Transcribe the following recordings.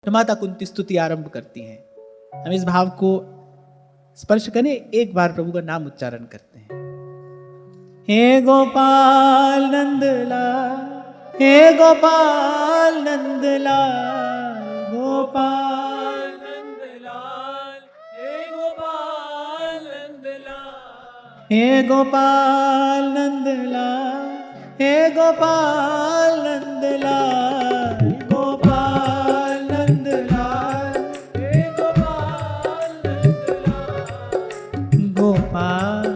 तो माता कुंती स्तुति आरंभ करती हैं। हम इस भाव को स्पर्श करें, एक बार प्रभु का नाम उच्चारण करते हैं। हे गोपाल नंदलाल, हे गोपाल नंदलाल, गोपाल नंदलाल, हे गोपाल नंदलाल, हे गोपाल नंदलाल, हे गोपाल नंदलाल, गोपाल नंदलाल, हे गोपाल नंदलाल, गोपाल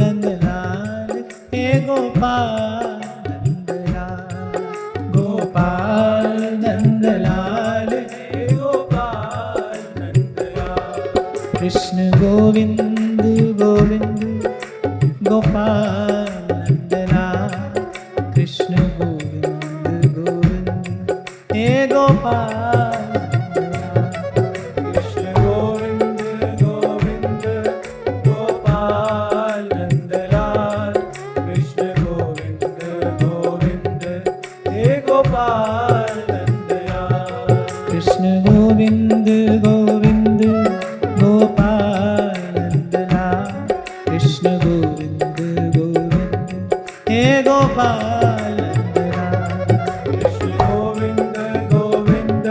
नंदलाल, हे गोपाल नंदलाल, गोपाल नंदलाल, हे गोपाल नंदलाल, कृष्ण गोविंद गोविंद गोपाल नंदलाल, कृष्ण गोविंद गोविंद हे गोपाल नंदलाल, कृष्ण गोविंद गोविंद गोपाल नंदलाल, कृष्ण गोविंद गोविंद हे गोपाल नंदलाल, कृष्ण गोविंद गोविंद गोपाल नंदलाल, कृष्ण गोविंद गोविंद हे गोपाल नंदलाल, कृष्ण गोविंद गोविंद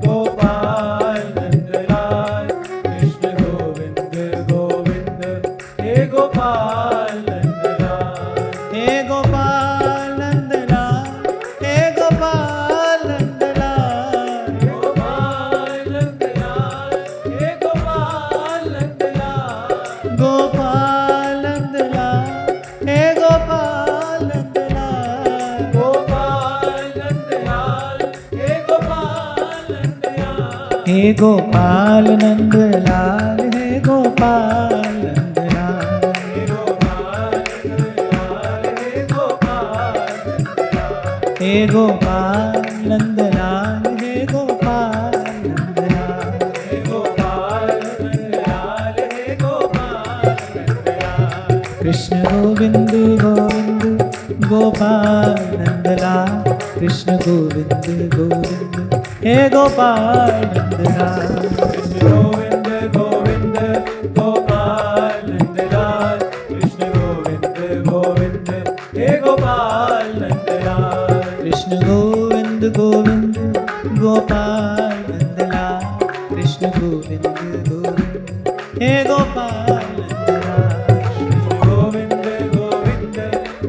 गोपाल नंदलाल, कृष्ण गोविंद गोविंद हे गोपाल नंदलाल, हे गोपाल नंदलाल, हे गोपाल नंदलाल, गोपाल नंदलाल, हे गोपाल नंदलाल, गोपाल नंदलाल, हे गोपाल नंदलाल, गोपाल नंदलाल, हे गोपाल नंदलाल, हे गोपाल नंदलाल, हे गोपाल नंदलाल, हे गोपाल नंदलाल, हे गोपाल नंदलाल, हे गोपाल नंदलाल, हे गोपाल नंदलाल, कृष्ण गोविंद गोविंद गोपाल नंदलाल, कृष्ण गोविंद गोविंद हे गोपाल नंदलाल, कृष्ण गोविंद गोविंद गोपाल नंदलाल, कृष्ण गोविंद गोविंद हे गोपाल नंदलाल, कृष्ण गोविंद गोविंद गोपाल नंदलाल, कृष्ण गोविंद गोविंद हे गोपाल नंदलाल, कृष्ण गोविंद गोविंद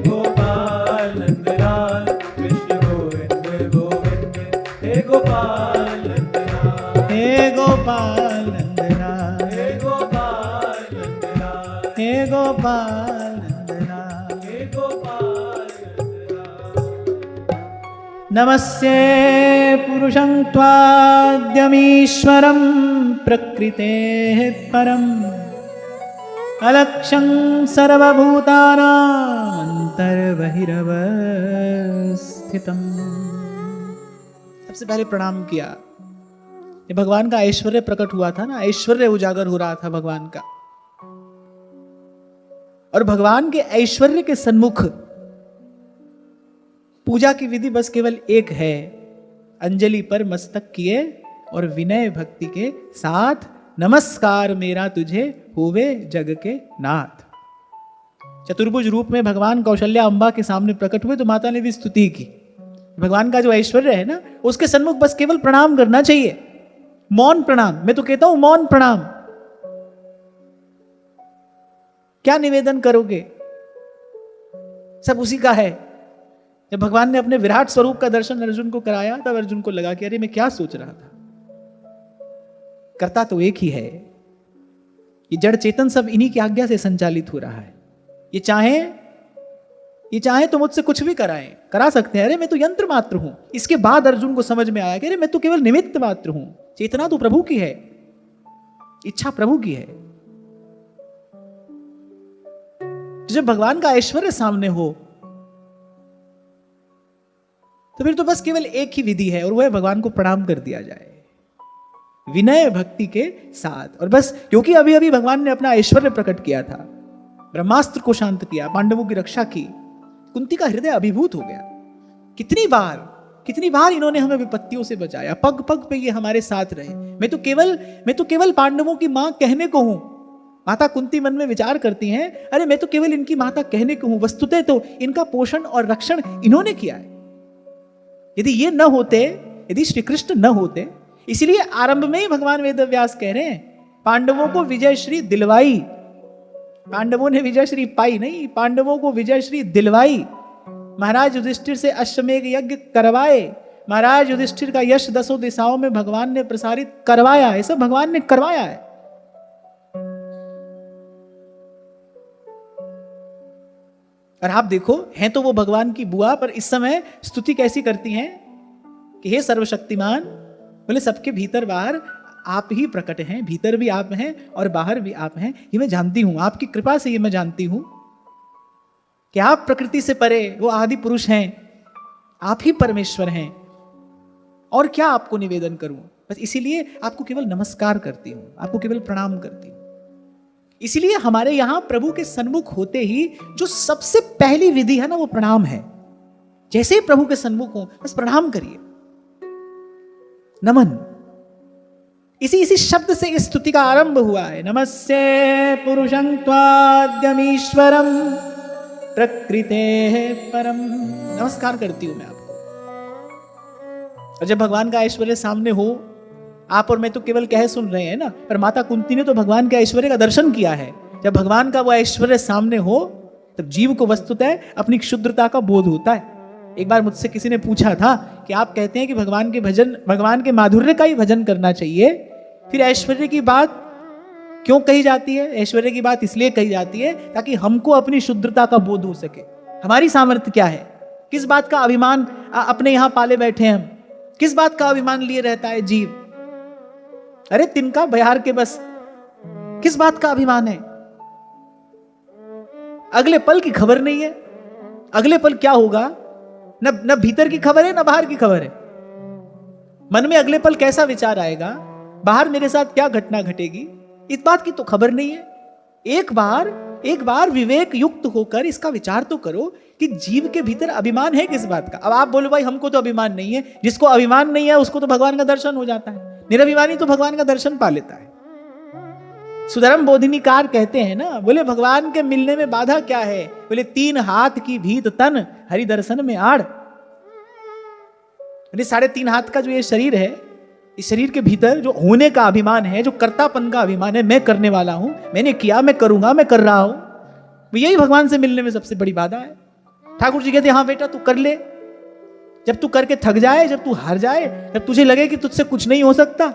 गोपाल नंदलाल, कृष्ण गोविंद गोविंद हे गोपाल नंदलाल, हे गोपाल नंदलाल, हे गोपाल नंदलाल, हे गोपाल नंदलाल, हे गोपाल नंदलाल। नमस्ये पुरुषं त्वाद्यमीश्वरं प्रकृतेः परम् अलक्ष्यं सर्वभूतानान्तर्बहिरवस्थितम्। सबसे पहले प्रणाम किया। ये भगवान का ऐश्वर्य प्रकट हुआ था ना, ऐश्वर्य उजागर हो रहा था भगवान का, और भगवान के ऐश्वर्य के सन्मुख पूजा की विधि बस केवल एक है, अंजलि पर मस्तक किए और विनय भक्ति के साथ नमस्कार मेरा तुझे होवे जग के नाथ। चतुर्भुज रूप में भगवान कौशल्या अम्बा के सामने प्रकट हुए तो माता ने भी स्तुति की। भगवान का जो ऐश्वर्य है ना, उसके सन्मुख बस केवल प्रणाम करना चाहिए, मौन प्रणाम। मैं तो कहता हूं मौन प्रणाम। क्या निवेदन करोगे, सब उसी का है। जब भगवान ने अपने विराट स्वरूप का दर्शन अर्जुन को कराया तब अर्जुन को लगा कि अरे मैं क्या सोच रहा था, करता तो एक ही है। ये जड़ चेतन सब इन्हीं की आज्ञा से संचालित हो रहा है। ये चाहे तो मुझसे कुछ भी करा सकते हैं। अरे मैं तो यंत्र मात्र हूं। इसके बाद अर्जुन को समझ में आया कि अरे मैं तो केवल निमित्त मात्र हूं, चेतना तो प्रभु की है, इच्छा प्रभु की है। जब भगवान का ऐश्वर्य सामने हो तो फिर तो बस केवल एक ही विधि है, और वह है भगवान को प्रणाम कर दिया जाए विनय भक्ति के साथ। और बस क्योंकि अभी अभी भगवान ने अपना ऐश्वर्य प्रकट किया था, ब्रह्मास्त्र को शांत किया, पांडवों की रक्षा की, कुंती का हृदय अभिभूत हो गया। कितनी बार कितनी बार इन्होंने हमें विपत्तियों से बचाया, पग पग पे ये हमारे साथ रहे। मैं तो केवल पांडवों की मां कहने को हूं। माता कुंती मन में विचार करती हैं, अरे मैं तो केवल इनकी माता कहने को हूं, वस्तुतः तो इनका पोषण और रक्षण इन्होंने किया है। यदि ये न होते, यदि श्री कृष्ण न होते, इसलिए आरंभ में ही भगवान वेदव्यास कह रहे हैं पांडवों को विजय श्री दिलवाई। पांडवों ने विजय श्री पाई नहीं, पांडवों को विजय श्री दिलवाई। महाराज युधिष्ठिर से अश्वमेध यज्ञ करवाए, महाराज युधिष्ठिर का यश 10 दिशाओं में भगवान ने प्रसारित करवाया है, सब भगवान ने करवाया है। और आप देखो, हैं तो वो भगवान की बुआ, पर इस समय स्तुति कैसी करती हैं कि हे सर्वशक्तिमान, बोले सबके भीतर बाहर आप ही प्रकट हैं, भीतर भी आप हैं और बाहर भी आप हैं, ये मैं जानती हूं, आपकी कृपा से ये मैं जानती हूं कि आप प्रकृति से परे वो आदि पुरुष हैं, आप ही परमेश्वर हैं, और क्या आपको निवेदन करूं। बस इसीलिए आपको केवल नमस्कार करती हूं, आपको केवल प्रणाम करती हूं। इसीलिए हमारे यहां प्रभु के सन्मुख होते ही जो सबसे पहली विधि है ना, वो प्रणाम है। जैसे ही प्रभु के सन्मुख हो बस प्रणाम करिए, नमन। इसी शब्द से इस स्तुति का आरंभ हुआ है। नमस्ते पुरुषं त्वाद्यमीश्वरम प्रकृते परम। नमस्कार करती हूं मैं आपको। और जब भगवान का ऐश्वर्य सामने हो, आप और मैं तो केवल कह सुन रहे हैं ना, पर माता कुंती ने तो भगवान के ऐश्वर्य का दर्शन किया है। जब भगवान का वो ऐश्वर्य सामने हो, तब जीव को वस्तुतः अपनी क्षुद्रता का बोध होता है। एक बार मुझसे किसी ने पूछा था कि आप कहते हैं कि भगवान के भजन, भगवान के माधुर्य का ही भजन करना चाहिए, फिर ऐश्वर्य की बात क्यों कही जाती है? ऐश्वर्य की बात इसलिए कही जाती है ताकि हमको अपनी शुद्धता का बोध हो सके। हमारी सामर्थ्य क्या है? किस बात का अभिमान अपने यहां पाले बैठे हैं हम? किस बात का अभिमान लिए रहता है जीव? अरे तिनका बयार के बस, किस बात का अभिमान है? अगले पल की खबर नहीं है। अगले पल क्या होगा, न भीतर की खबर है, न बाहर की खबर है। मन में अगले पल कैसा विचार आएगा, बाहर मेरे साथ क्या घटना घटेगी, इस बात की तो खबर नहीं है। एक बार विवेक युक्त होकर इसका विचार तो करो कि जीव के भीतर अभिमान है किस बात का। अब आप बोलो भाई हमको तो अभिमान नहीं है। जिसको अभिमान नहीं है उसको तो भगवान का दर्शन हो जाता है। निरभिमानी तो भगवान का दर्शन पा लेता है। सुधर्म बोधिनीकार कहते हैं ना, बोले भगवान के मिलने में बाधा क्या है? बोले 3 हाथ की भीत तन हरि दर्शन में आड़। 3.5 हाथ का जो ये शरीर है, इस शरीर के भीतर जो होने का अभिमान है, जो कर्तापन का अभिमान है, मैं करने वाला हूं, मैंने किया, मैं करूंगा, मैं कर रहा हूं, यही भगवान से मिलने में सबसे बड़ी बाधा है। ठाकुर जी कहते हाँ बेटा तू कर ले। जब तू करके थक जाए, जब तू हार जाए, जब तुझे लगे कि तुझसे कुछ नहीं हो सकता,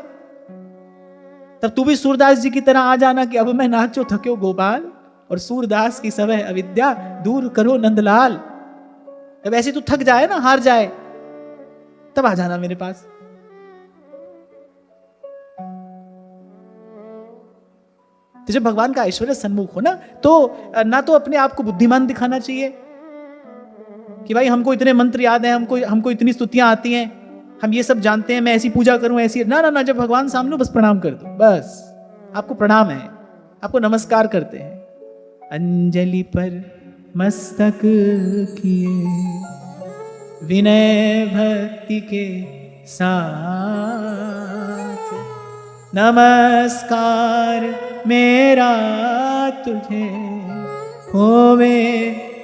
तब तू भी सूरदास जी की तरह आ जाना कि अब मैं नाचो थक्यो गोपाल, और सूरदास की सवह अविद्या दूर करो नंदलाल। जब ऐसे तू थक जाए ना, हार जाए, तब आ जाना मेरे पास। तो जब भगवान का ऐश्वर्य सन्मुख हो ना, तो अपने आप को बुद्धिमान दिखाना चाहिए कि भाई हमको इतने मंत्र याद हैं, हमको इतनी स्तुतियां आती हैं, हम ये सब जानते हैं, मैं ऐसी पूजा करूं, ऐसी ना। जब भगवान सामने बस प्रणाम कर दो, बस आपको प्रणाम है, आपको नमस्कार करते हैं। अंजलि पर मस्तक किए विनय भक्ति के साथ, नमस्कार मेरा तुझे होवे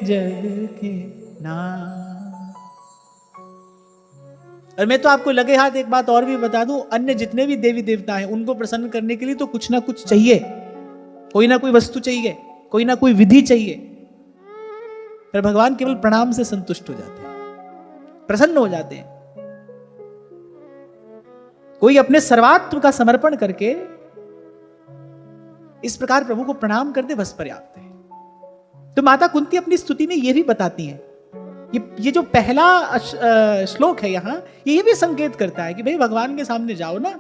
जग के नाथ। और मैं तो आपको लगे हाथ एक बात और भी बता दूं, अन्य जितने भी देवी देवता हैं उनको प्रसन्न करने के लिए तो कुछ ना कुछ चाहिए, कोई ना कोई वस्तु चाहिए, कोई ना कोई विधि चाहिए। पर भगवान केवल प्रणाम से संतुष्ट हो जाते हैं, प्रसन्न हो जाते हैं। कोई अपने सर्वात्म का समर्पण करके इस प्रकार प्रभु को प्रणाम कर दे, बस पर्याप्त है। तो माता कुंती अपनी स्तुति में यह भी बताती हैं, ये जो पहला श्लोक है यहां, ये भी संकेत करता है कि भाई भगवान के सामने जाओ ना,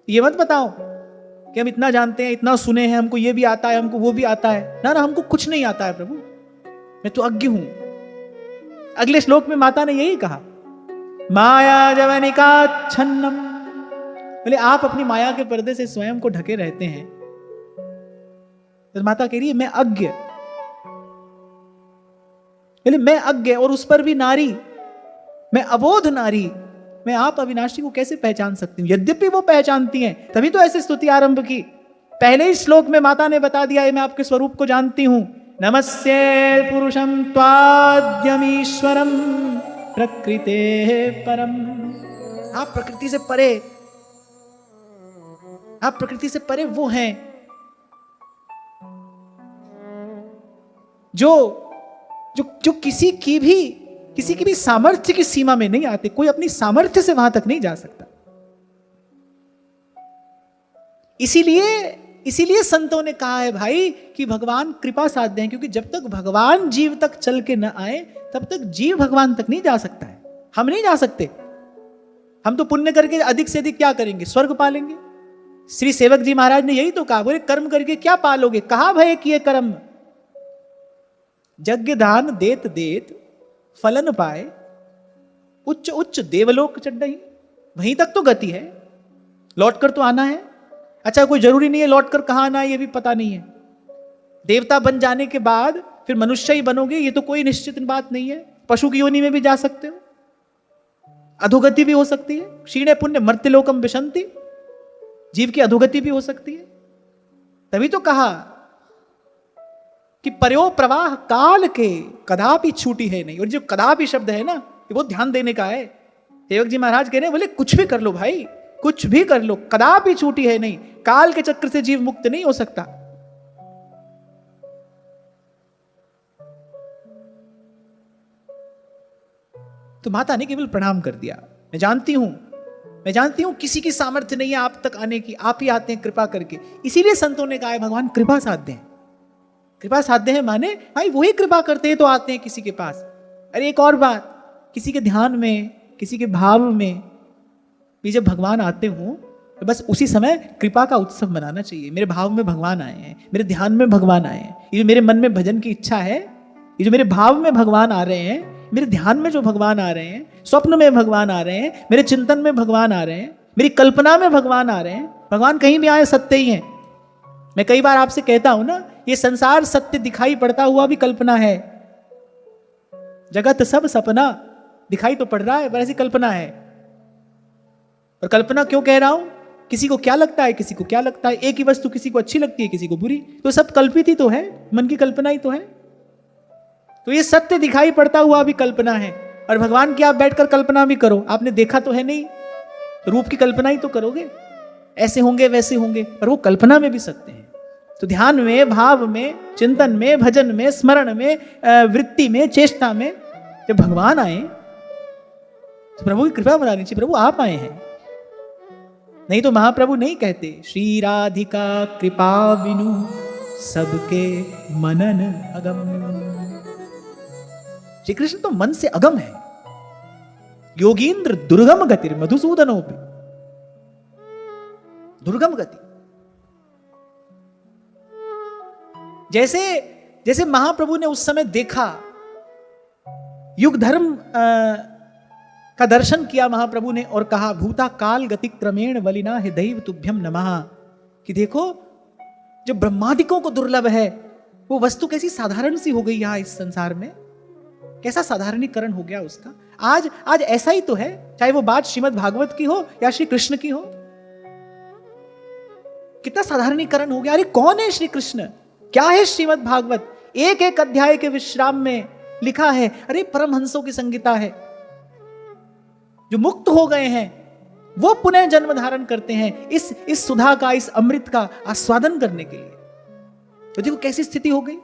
ये मत बताओ कि हम इतना जानते हैं, इतना सुने हैं, हमको ये भी आता है, हमको वो भी आता है। ना हमको कुछ नहीं आता है प्रभु, मैं तो अज्ञ हूं। अगले श्लोक में माता ने यही कहा, माया जवनिका छन्नम। बोले आप अपनी माया के पर्दे से स्वयं को ढके रहते हैं। तो माता कह रही है मैं अज्ञ, बोले मैं अज्ञ, और उस पर भी नारी। मैं अबोध नारी, मैं आप अविनाशी को कैसे पहचान सकती हूं? यद्यपि वो पहचानती हैं, तभी तो ऐसे स्तुति आरंभ की। पहले ही श्लोक में माता ने बता दिया है, मैं आपके स्वरूप को जानती हूं। नमस्ये पुरुषम त्वाद्यमीश्वरम प्रकृते परम। आप प्रकृति से परे, आप प्रकृति से परे वो हैं जो जो जो किसी की भी सामर्थ्य की सीमा में नहीं आते। कोई अपनी सामर्थ्य से वहां तक नहीं जा सकता। इसीलिए संतों ने कहा है भाई कि भगवान कृपा साध्य हैं, क्योंकि जब तक भगवान जीव तक चल के न आए तब तक जीव भगवान तक नहीं जा सकता है। हम नहीं जा सकते। हम तो पुण्य करके अधिक से अधिक क्या करेंगे? स्वर्ग पालेंगे। श्री सेवक जी महाराज ने यही तो कहा, बोले कर्म करके क्या पालोगे? कहा भय किए कर्म, यज्ञ दान देत देत फलन पाए, उच्च उच्च देवलोक चढ़ई। वहीं तक तो गति है, लौटकर तो आना है। अच्छा, कोई जरूरी नहीं है लौटकर कहां आना है, ये भी पता नहीं है। देवता बन जाने के बाद फिर मनुष्य ही बनोगे, ये तो कोई निश्चित बात नहीं है। पशु की योनि में भी जा सकते हो, अधोगति भी हो सकती है। क्षीणे पुण्य मर्त्यलोकम विशंति, जीव की अधोगति भी हो सकती है। तभी तो कहा कि पर्यो प्रवाह काल के कदापि छूटी है नहीं। और जो कदापि शब्द है ना, ये बहुत ध्यान देने का है। सेवक जी महाराज कह रहे हैं, बोले कुछ भी कर लो भाई, कुछ भी कर लो, कदापि छूटी है नहीं। काल के चक्र से जीव मुक्त नहीं हो सकता। तो माता ने केवल प्रणाम कर दिया। मैं जानती हूं किसी की सामर्थ्य नहीं है आप तक आने की, आप ही आते हैं कृपा करके। इसीलिए संतों ने कहा है भगवान कृपा साध्य हैं। कृपा साध्य है माने भाई वही कृपा करते हैं तो आते हैं किसी के पास। अरे एक और बात, किसी के ध्यान में, किसी के भाव में भी जब भगवान आते हो तो बस उसी समय कृपा का उत्सव मनाना चाहिए। मेरे भाव में भगवान आए हैं, मेरे ध्यान में भगवान आए हैं, ये जो मेरे मन में भजन की इच्छा है, ये जो मेरे भाव में भगवान आ रहे हैं, मेरे ध्यान में जो भगवान आ रहे हैं, स्वप्न में भगवान आ रहे हैं, मेरे चिंतन में भगवान आ रहे हैं, मेरी कल्पना में भगवान आ रहे हैं। भगवान कहीं भी आए सत्य ही हैं। मैं कई बार आपसे कहता हूं ना, ये संसार सत्य दिखाई पड़ता हुआ भी कल्पना है। जगत सब सपना दिखाई तो पड़ रहा है, पर ऐसी कल्पना है। और कल्पना क्यों कह रहा हूं? किसी को क्या लगता है, किसी को क्या लगता है। एक ही वस्तु किसी को अच्छी लगती है, किसी को बुरी, तो सब कल्पित ही तो है, मन की कल्पना ही तो है। तो ये सत्य दिखाई पड़ता हुआ भी कल्पना है। और भगवान की आप बैठकर कल्पना भी करो, आपने देखा तो है नहीं, तो रूप की कल्पना ही तो करोगे, ऐसे होंगे वैसे होंगे, पर वो कल्पना में भी सत्य है। तो ध्यान में, भाव में, चिंतन में, भजन में, स्मरण में, वृत्ति में, चेष्टा में जब भगवान आए तो प्रभु की कृपा बनानी चाहिए। प्रभु आप आए हैं, नहीं तो महाप्रभु नहीं कहते श्री राधिका कृपा बिनु सबके मनन अगम। श्री कृष्ण तो मन से अगम है। योगींद्र दुर्गम गति मधुसूदनो भी, दुर्गम गति। जैसे महाप्रभु ने उस समय देखा, युग धर्म का दर्शन किया महाप्रभु ने और कहा भूता काल गति क्रमेण वलिना हे दैव तुभ्यम नमः। कि देखो जो ब्रह्मादिकों को दुर्लभ है वो वस्तु कैसी साधारण सी हो गई यहां इस संसार में, कैसा साधारणीकरण हो गया उसका। आज ऐसा ही तो है, चाहे वो बात श्रीमद् भागवत की हो या श्री कृष्ण की हो। कितना साधारणीकरण हो गया। अरे कौन है श्री कृष्ण, क्या है श्रीमद् भागवत? एक एक अध्याय के विश्राम में लिखा है अरे परमहंसों की संगीता है। जो मुक्त हो गए हैं वो पुनः जन्म धारण करते हैं इस सुधा का, इस अमृत का आस्वादन करने के लिए। तो देखो कैसी स्थिति हो गई।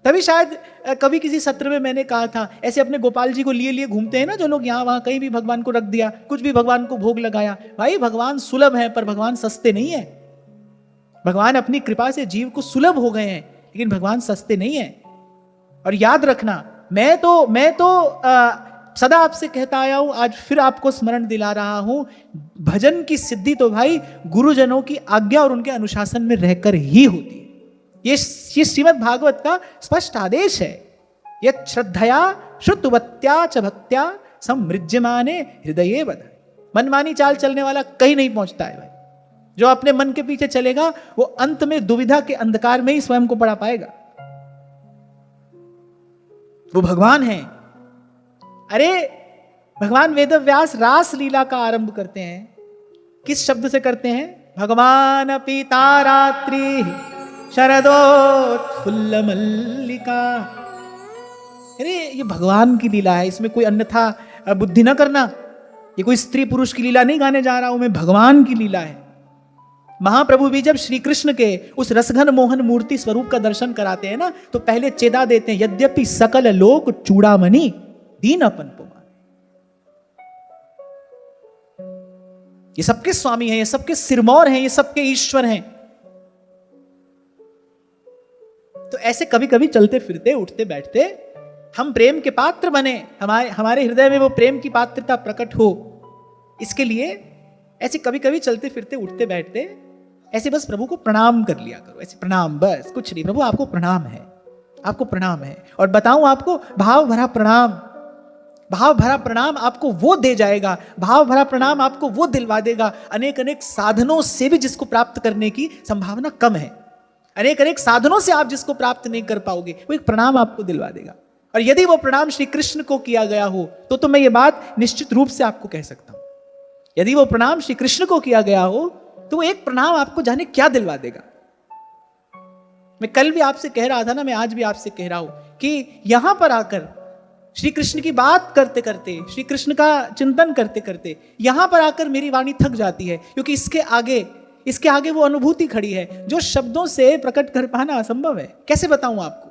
तभी शायद कभी किसी सत्र में मैंने कहा था, ऐसे अपने गोपाल जी को लिए घूमते हैं ना जो लोग, यहां वहां कहीं भी भगवान को रख दिया, कुछ भी भगवान को भोग लगाया। भाई भगवान सुलभ है पर भगवान सस्ते नहीं है। भगवान अपनी कृपा से जीव को सुलभ हो गए हैं, लेकिन भगवान सस्ते नहीं है। और याद रखना, मैं तो सदा आपसे कहता आया हूं, आज फिर आपको स्मरण दिला रहा हूं, भजन की सिद्धि तो भाई गुरुजनों की आज्ञा और उनके अनुशासन में रहकर ही होती है। ये श्रीमद् भागवत का स्पष्ट आदेश है। यत् श्रद्धया श्रुतवत्या च भक्त्या समृज्यमाने हृदये बध। मनमानी चाल चलने वाला कहीं नहीं पहुंचता है भाई। जो अपने मन के पीछे चलेगा वो अंत में दुविधा के अंधकार में ही स्वयं को पड़ा पाएगा। वो भगवान हैं। अरे भगवान वेदव्यास रास लीला का आरंभ करते हैं, किस शब्द से करते हैं? भगवान पिता रात्रि शरदोत्फुल्ल मल्लिका। अरे ये भगवान की लीला है, इसमें कोई अन्यथा बुद्धि न करना। ये कोई स्त्री पुरुष की लीला नहीं गाने जा रहा हूं मैं, भगवान की लीला है। महाप्रभु भी जब श्री कृष्ण के उस रसघन मोहन मूर्ति स्वरूप का दर्शन कराते हैं ना, तो पहले चेदा देते हैं, यद्यपि सकल लोक चूड़ामणि दीनपन पुमान। ये सबके स्वामी हैं, ये सबके सिरमौर हैं, ये सबके ईश्वर हैं। तो ऐसे कभी कभी चलते फिरते उठते बैठते हम प्रेम के पात्र बने, हमारे हृदय में वो प्रेम की पात्रता प्रकट हो, इसके लिए ऐसे कभी कभी चलते फिरते उठते बैठते ऐसे बस प्रभु को प्रणाम कर लिया करो। ऐसे प्रणाम, बस कुछ नहीं। प्रभु आपको प्रणाम है, आपको प्रणाम है। और बताऊं आपको, भाव भरा प्रणाम, भाव भरा प्रणाम आपको वो दे जाएगा, भाव भरा प्रणाम आपको वो दिलवा देगा। अनेक अनेक साधनों से भी जिसको प्राप्त करने की संभावना कम है, अनेक अनेक साधनों से आप जिसको प्राप्त नहीं कर पाओगे, वो एक प्रणाम आपको दिलवा देगा। और यदि वो प्रणाम श्री कृष्ण को किया गया हो तो मैं ये बात निश्चित रूप से आपको कह सकता हूं, यदि वो प्रणाम श्री कृष्ण को किया गया हो तो एक प्रणाम आपको जाने क्या दिलवा देगा। मैं कल भी आपसे कह रहा था ना, मैं आज भी आपसे कह रहा हूं कि यहां पर आकर श्री कृष्ण की बात करते करते, श्री कृष्ण का चिंतन करते करते यहां पर आकर मेरी वाणी थक जाती है, क्योंकि इसके आगे वो अनुभूति खड़ी है जो शब्दों से प्रकट कर पाना असंभव है। कैसे बताऊं आपको,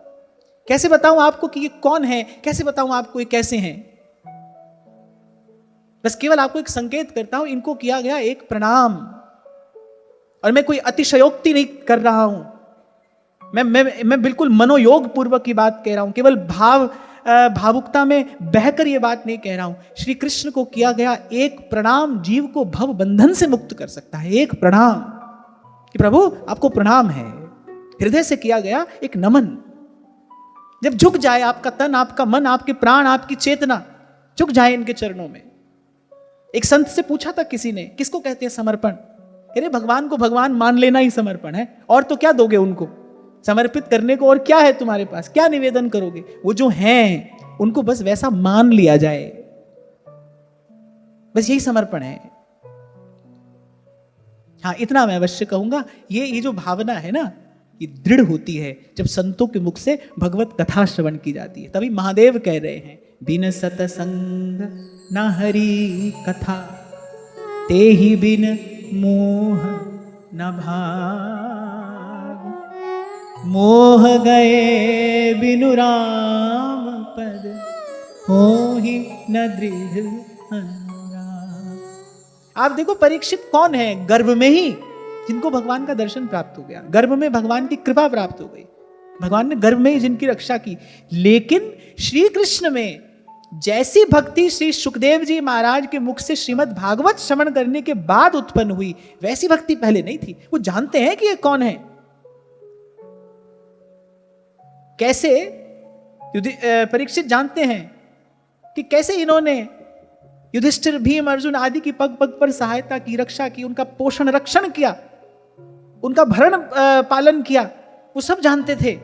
कैसे बताऊं आपको कि ये कौन है, कैसे बताऊं आपको ये कैसे हैं। बस केवल आपको एक संकेत करता हूं, इनको किया गया एक प्रणाम। और मैं कोई अतिशयोक्ति नहीं कर रहा हूं, मैं बिल्कुल मनोयोग पूर्वक की बात कह रहा हूं, केवल भावुकता में बहकर यह बात नहीं कह रहा हूं। श्री कृष्ण को किया गया एक प्रणाम जीव को भव बंधन से मुक्त कर सकता है। एक प्रणाम कि प्रभु आपको प्रणाम है, हृदय से किया गया एक नमन। जब झुक जाए आपका तन, आपका मन, आपके प्राण, आपकी चेतना झुक जाए इनके चरणों में। एक संत से पूछा था किसी ने, किसको कहते हैं समर्पण? अरे भगवान को भगवान मान लेना ही समर्पण है, और तो क्या दोगे उनको समर्पित करने को, और क्या है तुम्हारे पास, क्या निवेदन करोगे? वो जो हैं उनको बस वैसा मान लिया जाए, बस यही समर्पण है। हाँ, इतना मैं अवश्य कहूंगा, ये जो भावना है ना, ये दृढ़ होती है जब संतों के मुख से भगवत कथा श्रवण की जाती है। तभी महादेव कह रहे हैं, बिन सतसंग न हरि कथा, ते ही बिन मोह न भाव, मोह गए बिनु राम पद, हो ही न दृढ़ अनुराग। आप देखो परीक्षित कौन है? गर्भ में ही जिनको भगवान का दर्शन प्राप्त हो गया, गर्भ में भगवान की कृपा प्राप्त हो गई, भगवान ने गर्भ में ही जिनकी रक्षा की। लेकिन श्री कृष्ण में जैसी भक्ति श्री सुखदेव जी महाराज के मुख से श्रीमद् भागवत श्रवण करने के बाद उत्पन्न हुई, वैसी भक्ति पहले नहीं थी। वो जानते हैं कि ये कौन है। कैसे परीक्षित जानते हैं कि कैसे इन्होंने युधिष्ठिर, भीम, अर्जुन आदि की पग पग पर सहायता की, रक्षा की, उनका पोषण रक्षण किया, उनका भरण पालन किया, वो सब जानते थे।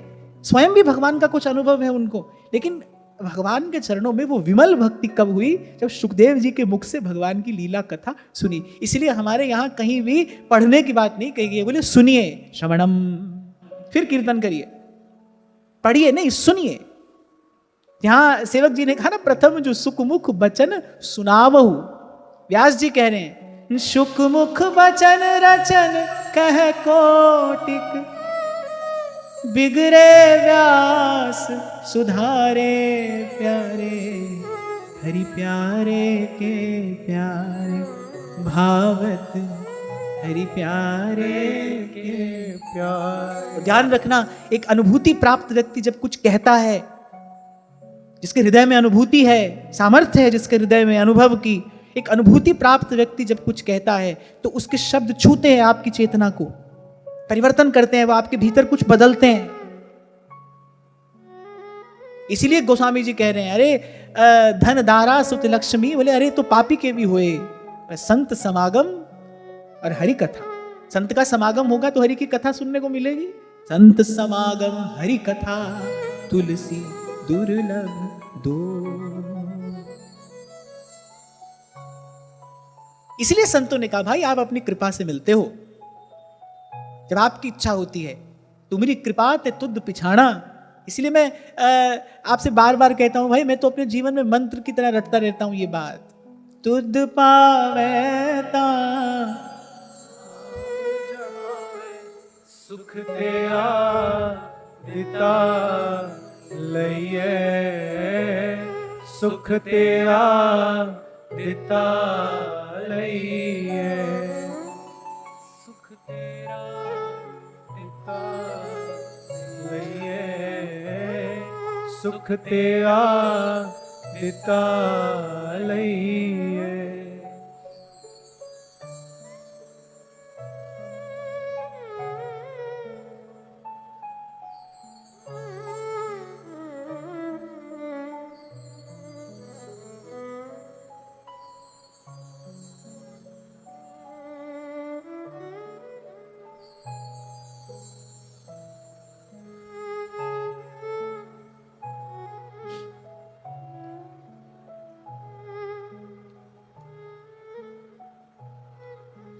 स्वयं भी भगवान का कुछ अनुभव है उनको। लेकिन भगवान के चरणों में वो विमल भक्ति कब हुई? जब सुखदेव जी के मुख से भगवान की लीला कथा सुनी। इसलिए हमारे यहां कहीं भी पढ़ने की बात नहीं कही गई, बोले सुनिए, श्रवणम, फिर कीर्तन करिए, पढ़िए नहीं, सुनिए। यहां सेवक जी ने कहा ना, प्रथम जो सुखमुख बचन सुनावहु। व्यास जी कह रहे हैं, सुखमुख बचन रचन कह कोटिक, बिगड़े व्यास सुधारे प्यारे, हरि प्यारे के प्यारे भावत, हरि प्यारे के प्यारे। ध्यान रखना, एक अनुभूति प्राप्त व्यक्ति जब कुछ कहता है, जिसके हृदय में अनुभूति है, सामर्थ्य है जिसके हृदय में अनुभव की, एक अनुभूति प्राप्त व्यक्ति जब कुछ कहता है तो उसके शब्द छूते हैं आपकी चेतना को, परिवर्तन करते हैं, वो आपके भीतर कुछ बदलते हैं। इसीलिए गोस्वामी जी कह रहे हैं, अरे धन दारा सुत लक्ष्मी, बोले अरे तो पापी के भी हुए संत समागम और हरि कथा। संत का समागम होगा तो हरि की कथा सुनने को मिलेगी। संत समागम हरि कथा, तुलसी दुर्लभ दो। इसलिए संतों ने कहा भाई आप अपनी कृपा से मिलते हो, जब आपकी इच्छा होती है, तुम्हारी कृपा ते तुद पिछाड़ा। इसलिए मैं आपसे बार बार कहता हूं भाई, मैं तो अपने जीवन में मंत्र की तरह रटता रहता हूं ये बात, तुद पावेता सुख तेरा दिता लइए, सुख तेरा दिता लइए, सुख तेरा दिता लइए, सुख तेरा दिता लइए।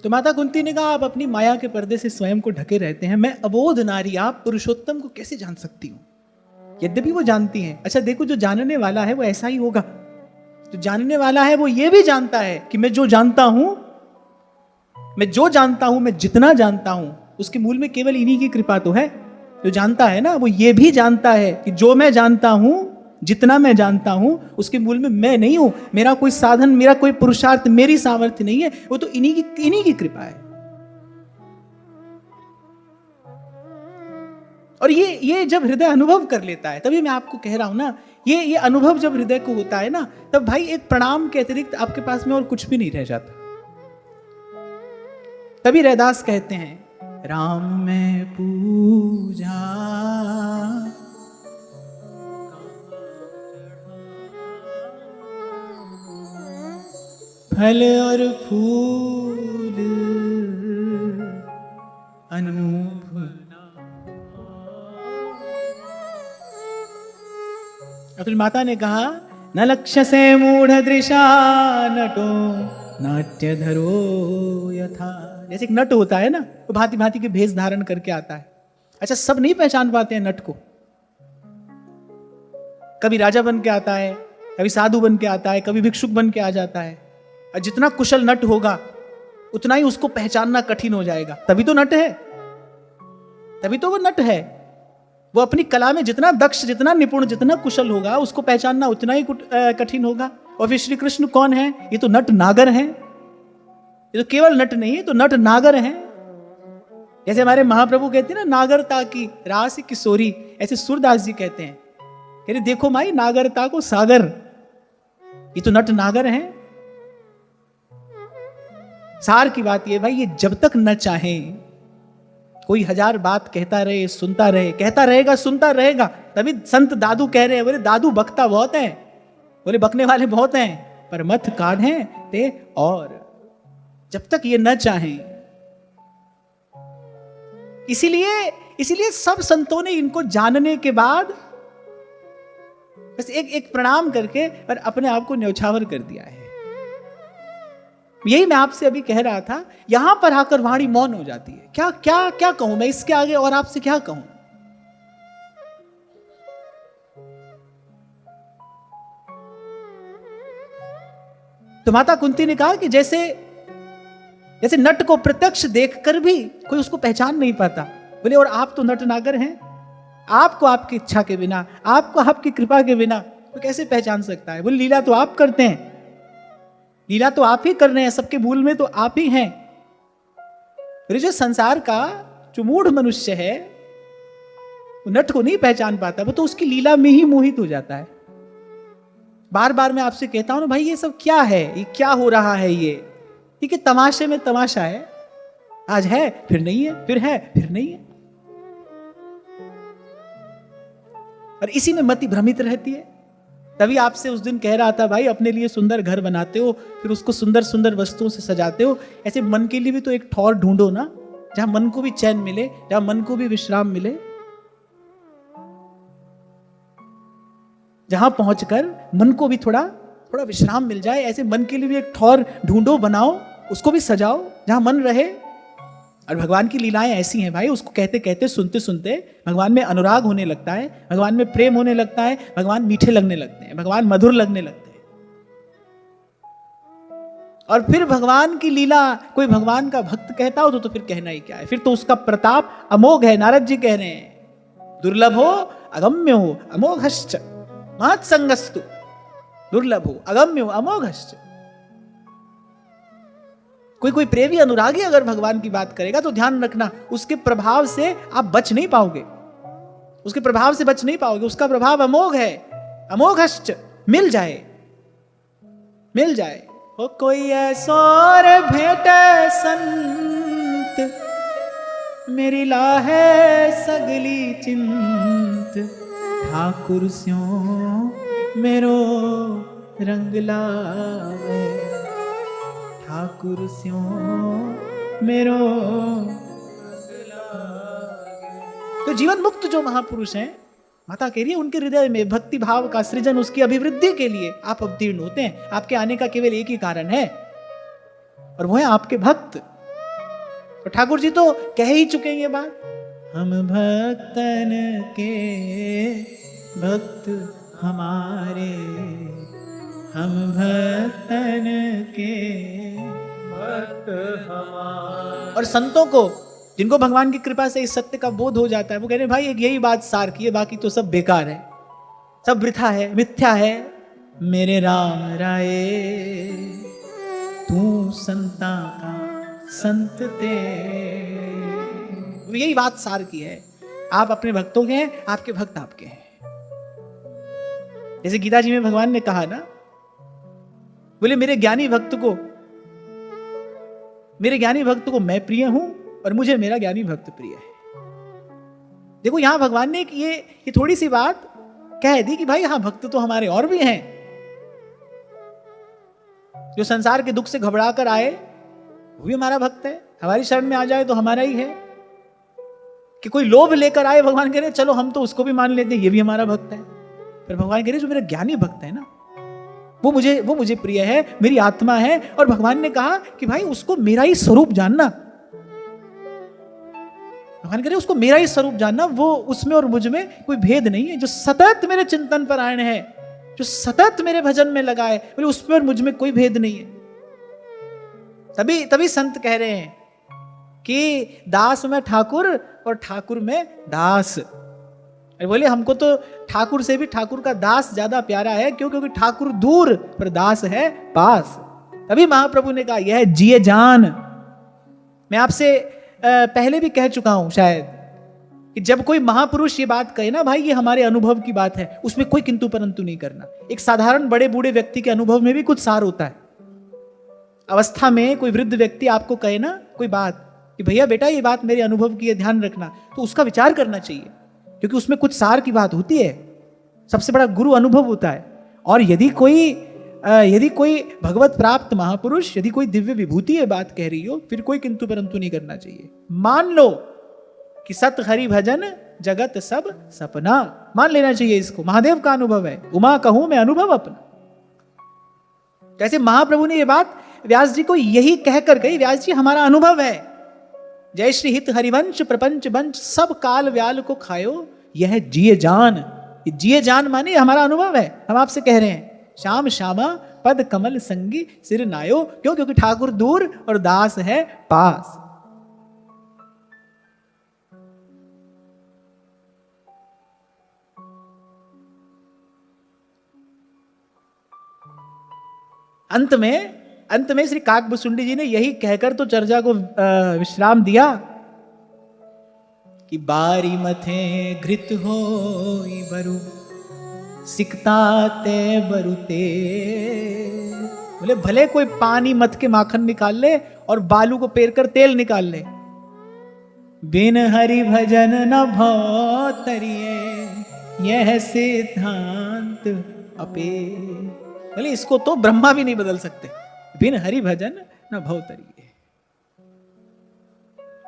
तो माता कुंती ने कहा आप अपनी माया के पर्दे से स्वयं को ढके रहते हैं, मैं अबोध नारी आप पुरुषोत्तम को कैसे जान सकती हूं? यद्यपि वो जानती हैं। अच्छा देखो, जो जानने वाला है वो ऐसा ही होगा, जो जानने वाला है वो ये भी जानता है कि मैं जो जानता हूं, मैं जितना जानता हूं, उसके मूल में केवल इन्हीं की कृपा तो है। जो जानता है ना वो ये भी जानता है कि जो मैं जानता हूं, जितना मैं जानता हूं, उसके मूल में मैं नहीं हूं, मेरा कोई साधन, मेरा कोई पुरुषार्थ, मेरी सामर्थ्य नहीं है, वो तो इन्हीं की कृपा है। और ये जब हृदय अनुभव कर लेता है, तभी मैं आपको कह रहा हूं ना, ये अनुभव जब हृदय को होता है ना, तब भाई एक प्रणाम के अतिरिक्त आपके पास में और कुछ भी नहीं रह जाता। तभी रैदास कहते हैं, राम में पूजा फल और फूल अनूप। और फिर माता ने कहा, न लक्ष्य से मूढ़ दृशा नटो नाट्य धरो यथा। जैसे एक नट होता है ना, वो भांति भांति के भेष धारण करके आता है। अच्छा सब नहीं पहचान पाते हैं नट को, कभी राजा बन के आता है, कभी साधु बन के आता है, कभी भिक्षुक बन के आ जाता है। और जितना कुशल नट होगा उतना ही उसको पहचानना कठिन हो जाएगा। तभी तो नट है, तभी तो वो नट है। वो अपनी कला में जितना दक्ष, जितना निपुण, जितना कुशल होगा, उसको पहचानना उतना ही कठिन होगा। और फिर श्री कृष्ण कौन है? ये तो नट नागर हैं। ये तो केवल नट नहीं है, तो नट नागर हैं। जैसे हमारे महाप्रभु कहते हैं ना, नागरता की रास किशोरी, ऐसे सूरदास जी कहते हैं, कह रहे देखो माई नागरता को सागर, ये तो नट नागर हैं। सार की बात ये भाई, ये जब तक न चाहें, कोई हजार बात कहता रहे, सुनता रहे, कहता रहेगा, सुनता रहेगा। तभी संत दादू कह रहे हैं, बोले दादू बकता बहुत है, बोले बकने वाले बहुत हैं, पर मत काढ़ें ते और। जब तक ये न चाहें, इसीलिए सब संतों ने इनको जानने के बाद बस एक प्रणाम करके और अपने आप को न्यौछावर कर दिया है। यही मैं आपसे अभी कह रहा था, यहां पर आकर वाणी मौन हो जाती है। क्या क्या क्या कहूं मैं इसके आगे, और आपसे क्या कहूं? तो माता कुंती ने कहा कि जैसे नट को प्रत्यक्ष देखकर भी कोई उसको पहचान नहीं पाता। बोले और आप तो नट नागर हैं, आपको आपकी इच्छा के बिना, आपको आपकी कृपा के बिना तो कैसे पहचान सकता है? बोले लीला तो आप करते हैं, लीला तो आप ही कर रहे हैं, सबके मूल में तो आप ही हैं। फिर जो संसार का जो मूढ़ मनुष्य है, वो नट को नहीं पहचान पाता, वो तो उसकी लीला में ही मोहित हो जाता है। बार बार मैं आपसे कहता हूं ना भाई, ये सब क्या है, ये क्या हो रहा है? ये ठीक है, तमाशे में तमाशा है। आज है फिर नहीं है, फिर है फिर नहीं है, और इसी में मति भ्रमित रहती है। तभी आपसे उस दिन कह रहा था भाई, अपने लिए सुंदर घर बनाते हो, फिर उसको सुंदर सुंदर वस्तुओं से सजाते हो, ऐसे मन के लिए भी तो एक ठौर ढूंढो ना, जहां मन को भी चैन मिले, जहां मन को भी विश्राम मिले। जहां पहुंचकर मन को भी थोड़ा थोड़ा विश्राम मिल जाए। ऐसे मन के लिए भी एक ठौर ढूंढो, बनाओ, उसको भी सजाओ जहां मन रहे। और भगवान की लीलाएं ऐसी हैं भाई, उसको कहते कहते सुनते सुनते भगवान में अनुराग होने लगता है, भगवान में प्रेम होने लगता है, भगवान मीठे लगने लगते हैं, भगवान मधुर लगने लगते हैं। और फिर भगवान की लीला कोई भगवान का भक्त कहता हो तो फिर कहना ही क्या है, फिर तो उसका प्रताप अमोघ है। नारद जी कह रहे हैं दुर्लभ हो अगम्य हो अमोघश्च महत् संगस्तु, दुर्लभ हो अगम्य हो अमोघश्च। कोई प्रेमी अनुरागी अगर भगवान की बात करेगा तो ध्यान रखना उसके प्रभाव से आप बच नहीं पाओगे, उसके प्रभाव से बच नहीं पाओगे। उसका प्रभाव अमोघ है, अमोघश्च, मिल जाए मिल जाए। हो कोई ऐसा भेटे संत, मेरी लाहे सगली चिंत, ठाकुर स्यों मेरो रंग लावे, ठाकुर स्यों मेरो रंग लावे। तो जीवन मुक्त जो महापुरुष हैं, माता कह रही है उनके हृदय में भक्ति भाव का सृजन, उसकी अभिवृद्धि के लिए आप अवतीर्ण होते हैं। आपके आने का केवल एक ही कारण है और वो है आपके भक्त। तो ठाकुर जी तो कह ही चुके हैं ये बात, हम भक्तन के भक्त हमारे, हम भक्तन के भक्त हमारे। और संतों को जिनको भगवान की कृपा से इस सत्य का बोध हो जाता है, वो कह रहे हैं भाई एक यही बात सार की है, बाकी तो सब बेकार है, सब वृथा है, मिथ्या है। मेरे राम राय तू संता का संत ते, यही बात सार की है। आप अपने भक्तों के हैं, आपके भक्त आपके हैं। जैसे गीता जी में भगवान ने कहा ना, बोले मेरे ज्ञानी भक्त को मैं प्रिय हूं और मुझे मेरा ज्ञानी भक्त प्रिय है। देखो यहां भगवान ने ये थोड़ी सी बात कह दी कि भाई हाँ भक्त तो हमारे और भी हैं, जो संसार के दुख से घबरा कर आए वो भी हमारा भक्त है, हमारी शरण में आ जाए तो हमारा ही है। कि कोई लोभ लेकर आए, भगवान कह रहे चलो हम तो उसको भी मान लेते हैं, ये भी हमारा भक्त है। फिर भगवान कह रहे जो मेरा ज्ञानी भक्त है ना, वो मुझे प्रिय है, मेरी आत्मा है। और भगवान ने कहा कि भाई उसको मेरा ही स्वरूप जानना, भगवान कह रहे उसको मेरा ही स्वरूप जानना, वो उसमें और मुझ में कोई भेद नहीं है। जो सतत मेरे चिंतन पर आयन है, जो सतत मेरे भजन में लगा है, बोले उसमें और मुझ में कोई भेद नहीं है। तभी संत कह रहे हैं कि दास में ठाकुर और ठाकुर में दास। बोले हमको तो ठाकुर से भी ठाकुर का दास ज्यादा प्यारा है, क्यों? क्योंकि ठाकुर दूर पर दास है पास। तभी महाप्रभु ने कहा यह जिए जान। मैं आपसे पहले भी कह चुका हूं शायद कि जब कोई महापुरुष ये बात कहे ना, भाई ये हमारे अनुभव की बात है, उसमें कोई किंतु परंतु नहीं करना। एक साधारण बड़े बूढ़े व्यक्ति के अनुभव में भी कुछ सार होता है। अवस्था में कोई वृद्ध व्यक्ति आपको कहे ना कोई बात कि भैया बेटा ये बात मेरे अनुभव की है, ध्यान रखना, तो उसका विचार करना चाहिए, क्योंकि उसमें कुछ सार की बात होती है। सबसे बड़ा गुरु अनुभव होता है। और यदि कोई भगवत प्राप्त महापुरुष, यदि कोई दिव्य विभूति ये बात कह रही हो, फिर कोई किंतु परंतु नहीं करना चाहिए। मान लो कि सत हरि भजन जगत सब सपना, मान लेना चाहिए इसको। महादेव का अनुभव है, उमा कहूं मैं अनुभव अपना। जैसे महाप्रभु ने ये बात व्यास जी को यही कहकर कही, व्यास जी हमारा अनुभव है। जय श्री हित हरिवंश प्रपंच वंश सब काल व्याल को खायो, यह जिए जान। ये जिए जान माने हमारा अनुभव है। हम आपसे कह रहे हैं श्याम श्यामा पद कमल संगी सिर नायो, क्यों? क्योंकि ठाकुर दूर और दास है पास। अंत में श्री काकभुसुंडी जी ने यही कहकर तो चर्चा को विश्राम दिया कि बारी मथे घृत होई बरु सिकता ते बरुते। बोले भले कोई पानी मथ के माखन निकाल ले और बालू को पेर कर तेल निकाल ले, बिन हरि भजन न भव तरिए, यह सिद्धांत अपे। बोले इसको तो ब्रह्मा भी नहीं बदल सकते, बिन हरि भजन न भव तरिए।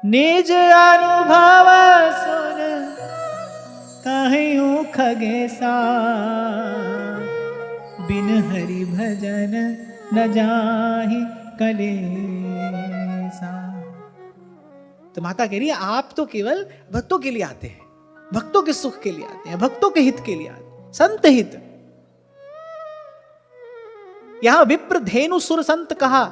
निज अनुभव सुन कहूँ खगेसा, बिन हरि भजन न जाहि कलेसा। तो माता कह रही है आप तो केवल भक्तों के लिए आते हैं, भक्तों के सुख के लिए आते हैं, भक्तों के हित के लिए आते हैं, संत हित। यहां विप्र धेनु सुर संत कहा।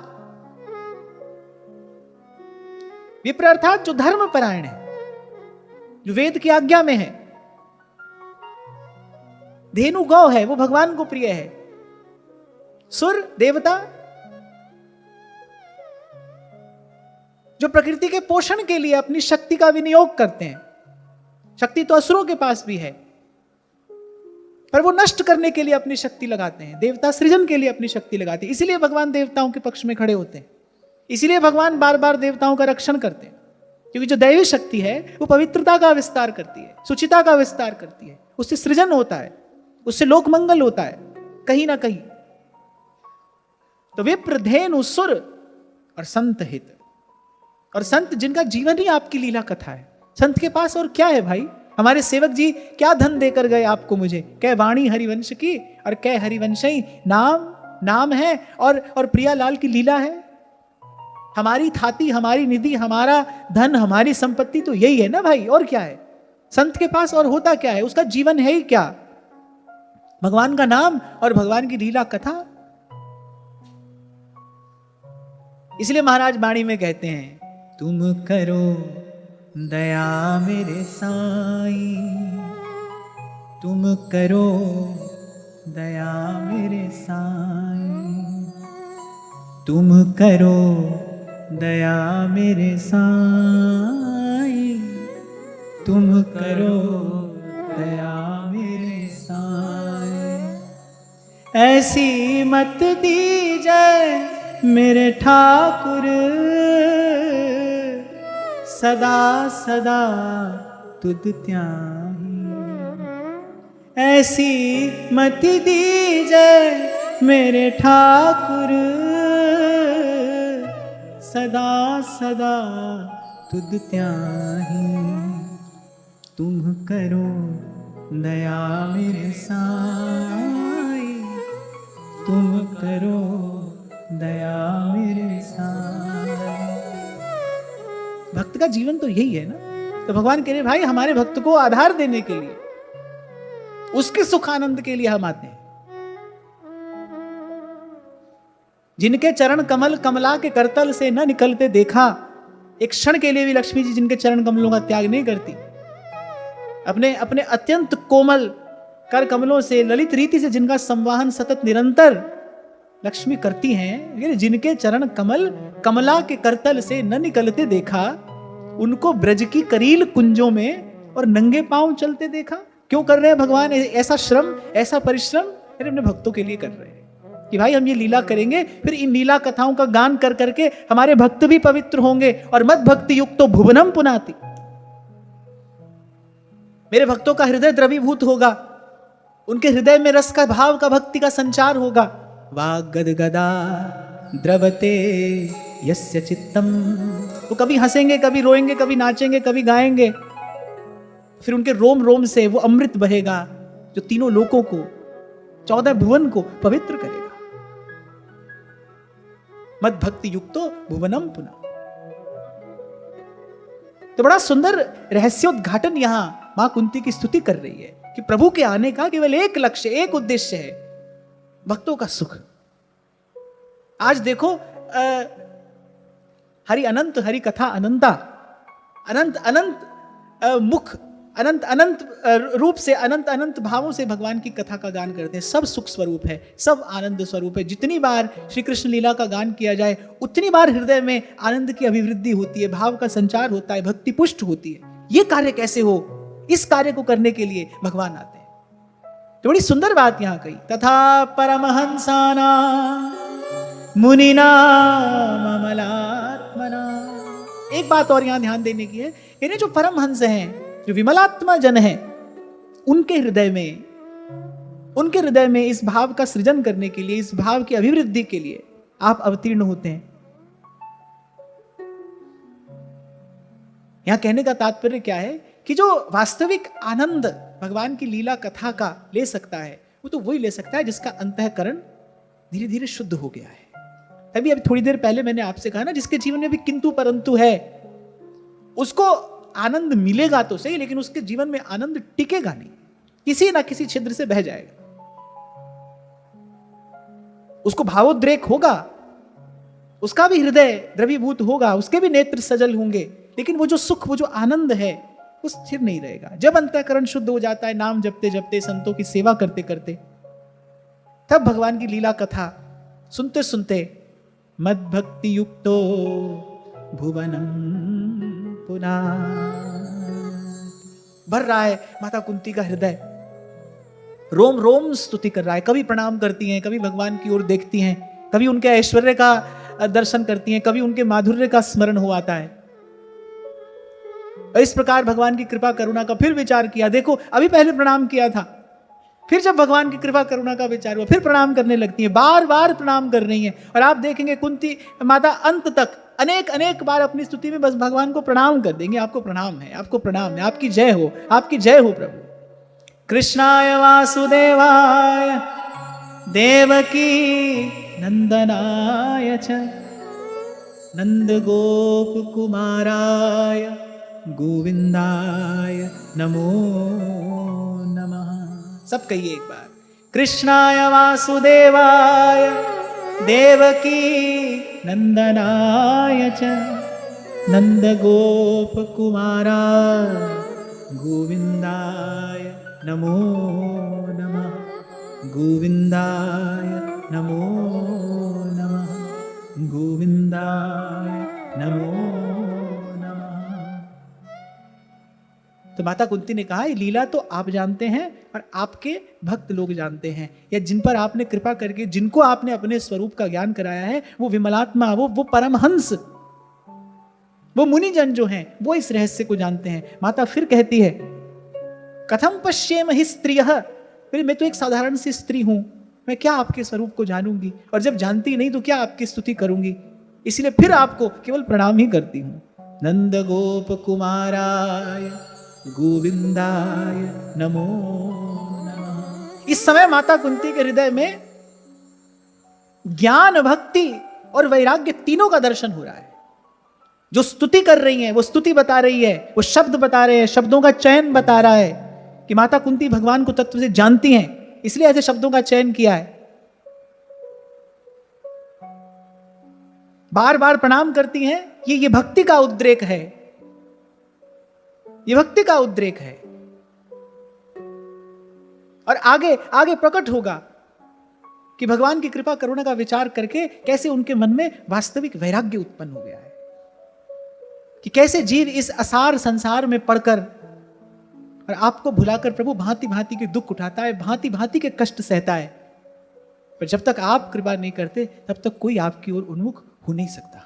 विप्र अर्थात जो धर्म परायण है, जो वेद की आज्ञा में है। धेनु गौ है, वो भगवान को प्रिय है। सुर देवता जो प्रकृति के पोषण के लिए अपनी शक्ति का विनियोग करते हैं। शक्ति तो असुरों के पास भी है, पर वो नष्ट करने के लिए अपनी शक्ति लगाते हैं। देवता सृजन के लिए अपनी शक्ति लगाते हैं, इसीलिए भगवान देवताओं के पक्ष में खड़े होते हैं। इसीलिए भगवान बार बार देवताओं का रक्षण करते हैं, क्योंकि जो दैवी शक्ति है वो पवित्रता का विस्तार करती है, सुचिता का विस्तार करती है। उससे सृजन होता है, उससे लोक मंगल होता है कहीं ना कहीं। तो विप्र धेनु सुर और संत हित, और संत जिनका जीवन ही आपकी लीला कथा है। संत के पास और क्या है भाई? हमारे सेवक जी क्या धन देकर गए आपको मुझे? कै वाणी हरिवंश की और कै हरिवंशई नाम है और प्रियालाल की लीला है। हमारी थाती, हमारी निधि, हमारा धन, हमारी संपत्ति तो यही है ना भाई, और क्या है? संत के पास और होता क्या है? उसका जीवन है ही क्या? भगवान का नाम और भगवान की लीला कथा। इसलिए महाराज वाणी में कहते हैं, तुम करो दया मेरे साईं, तुम करो दया मेरे साईं, तुम करो दया मेरे साईं, तुम करो दया मेरे साईं। ऐसी मत दीजिए मेरे ठाकुर, सदा सदा तुद त्याही। ऐसी मत दीजिए मेरे ठाकुर, सदा सदा तुद त्याही। तुम करो दया मेरे साईं, तुम करो दया मेरे साईं। भक्त का जीवन तो यही है ना। तो भगवान कह रहे भाई हमारे भक्त को आधार देने के लिए, उसके सुख आनंद के लिए हम आते हैं। जिनके चरण कमल कमला के करतल से न निकलते देखा, एक क्षण के लिए भी लक्ष्मी जी जिनके चरण कमलों का त्याग नहीं करती। अपने अपने अत्यंत कोमल कर कमलों से, ललित रीति से जिनका संवाहन सतत निरंतर लक्ष्मी करती हैं। जिनके चरण कमल कमला के करतल से न निकलते देखा, उनको ब्रज की करील कुंजों में और नंगे पांव चलते देखा। क्यों कर रहे हैं भगवान ऐसा श्रम, ऐसा परिश्रम? अरे अपने भक्तों के लिए कर रहे हैं कि भाई हम ये लीला करेंगे, फिर इन लीला कथाओं का गान कर करके हमारे भक्त भी पवित्र होंगे। और मद भक्ति युक्त तो भुवनम पुनाति, मेरे भक्तों का हृदय द्रवीभूत होगा, उनके हृदय में रस का, भाव का, भक्ति का संचार होगा। वागदगदा द्रवते यस्य चित्तम, वो कभी हंसेंगे, कभी रोएंगे, कभी नाचेंगे, कभी गाएंगे। फिर उनके रोम रोम से वो अमृत बहेगा जो तीनों लोकों को, 14 भुवन को पवित्र करेगा। मद भक्ति युक्तो भुवनम पुना। तो बड़ा सुंदर रहस्योद्घाटन यहां मां कुंती की स्तुति कर रही है कि प्रभु के आने का केवल एक लक्ष्य, एक उद्देश्य है, भक्तों का सुख। आज देखो हरि अनंत, हरि कथा अनंता, अनंत अनंत मुख, अनंत अनंत रूप से, अनंत अनंत भावों से भगवान की कथा का गान करते हैं। सब सुख स्वरूप है, सब आनंद स्वरूप है। जितनी बार श्री कृष्ण लीला का गान किया जाए, उतनी बार हृदय में आनंद की अभिवृद्धि होती है, भाव का संचार होता है, भक्ति पुष्ट होती है। ये कार्य कैसे हो? इस कार्य को करने के लिए भगवान आते हैं। तो बड़ी सुंदर बात यहां कही, तथा परमहंसाना मुनिना ममलात्मना। एक बात और यहां ध्यान देने की है, इन्हें जो परमहंस हैं, जो विमलात्मा जन हैं, उनके हृदय में इस भाव का सृजन करने के लिए, इस भाव की अभिवृद्धि के लिए आप अवतीर्ण होते हैं। यहां कहने का तात्पर्य क्या है कि जो वास्तविक आनंद भगवान की लीला कथा का ले सकता है वो तो वही ले सकता है जिसका अंतःकरण धीरे धीरे शुद्ध हो गया है। तभी अभी थोड़ी देर पहले मैंने आपसे कहा ना, जिसके जीवन में भी किंतु परंतु है उसको आनंद मिलेगा तो सही, लेकिन उसके जीवन में आनंद टिकेगा नहीं, किसी ना किसी छिद्र से बह जाएगा। उसको भावोद्रेक होगा, उसका भी हृदय द्रवीभूत होगा, उसके भी नेत्र सजल होंगे, लेकिन वो जो सुख, वो जो आनंद है वो स्थिर नहीं रहेगा। जब अंतःकरण शुद्ध हो जाता है नाम जपते जपते, संतों की सेवा करते करते, तब भगवान की लीला कथा सुनते सुनते मद भक्ति युक्तो भुवनम पुनः भर रहा है माता कुंती का हृदय, रोम रोम स्तुति कर रहा है। कभी प्रणाम करती हैं, कभी भगवान की ओर देखती हैं, कभी उनके ऐश्वर्य का दर्शन करती हैं, कभी उनके माधुर्य का स्मरण हो आता है। और इस प्रकार भगवान की कृपा करुणा का फिर विचार किया। देखो अभी पहले प्रणाम किया था, फिर जब भगवान की कृपा करुणा का विचार हुआ फिर प्रणाम करने लगती है, बार बार प्रणाम कर रही हैं। और आप देखेंगे कुंती माता अंत तक अनेक अनेक बार अपनी स्तुति में बस भगवान को प्रणाम कर देंगे। आपको प्रणाम है, आपको प्रणाम है, आपकी जय हो, आपकी जय हो प्रभु। कृष्णाय वासुदेवाय देवकी नंदनाय च नंद गोप कुमाराय गोविंदाय नमो नमः। सब कहिए एक बार, कृष्णाय वासुदेवाय देवकी नंदनाय च नंद गोप कुमाराय गोविंदाय नमो नमः, गोविंदाय नमो नमः, गोविंदाय नमो नमः। तो माता कुंती ने कहा, ये लीला तो आप जानते हैं और आपके भक्त लोग जानते हैं, या जिन पर आपने कृपा करके, जिनको आपने अपने स्वरूप का ज्ञान कराया है, वो विमलात्मा, वो परमहंस, वो मुनिजन जो हैं, वो इस रहस्य को जानते हैं। माता फिर कहती है, कथम पश्येम हि स्त्रियः, फिर मैं तो एक साधारण सी स्त्री हूं, मैं क्या आपके स्वरूप को जानूंगी, और जब जानती नहीं तो क्या आपकी स्तुति करूंगी, इसलिए फिर आपको केवल प्रणाम ही करती हूं। नंद गोप कुमाराय गोविंदाय नमो नमः। इस समय माता कुंती के हृदय में ज्ञान, भक्ति और वैराग्य तीनों का दर्शन हो रहा है। जो स्तुति कर रही है वो स्तुति बता रही है, वो शब्द बता रहे हैं, शब्दों का चयन बता रहा है कि माता कुंती भगवान को तत्व से जानती हैं, इसलिए ऐसे शब्दों का चयन किया है। बार बार प्रणाम करती हैं, ये भक्ति का उद्रेक है, ये भक्ति का उद्रेक है। और आगे आगे प्रकट होगा कि भगवान की कृपा करुणा का विचार करके कैसे उनके मन में वास्तविक वैराग्य उत्पन्न हो गया है, कि कैसे जीव इस असार संसार में पड़कर और आपको भुलाकर प्रभु भांति भांति के दुख उठाता है, भांति भांति के कष्ट सहता है, पर जब तक आप कृपा नहीं करते तब तक कोई आपकी ओर उन्मुख हो नहीं सकता।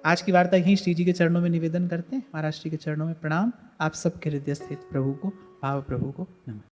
आज की वार्ता यहीं श्री जी के चरणों में निवेदन करते हैं। महाराज श्री के चरणों में प्रणाम। आप सबके हृदय स्थित प्रभु को, भाव प्रभु को नमन।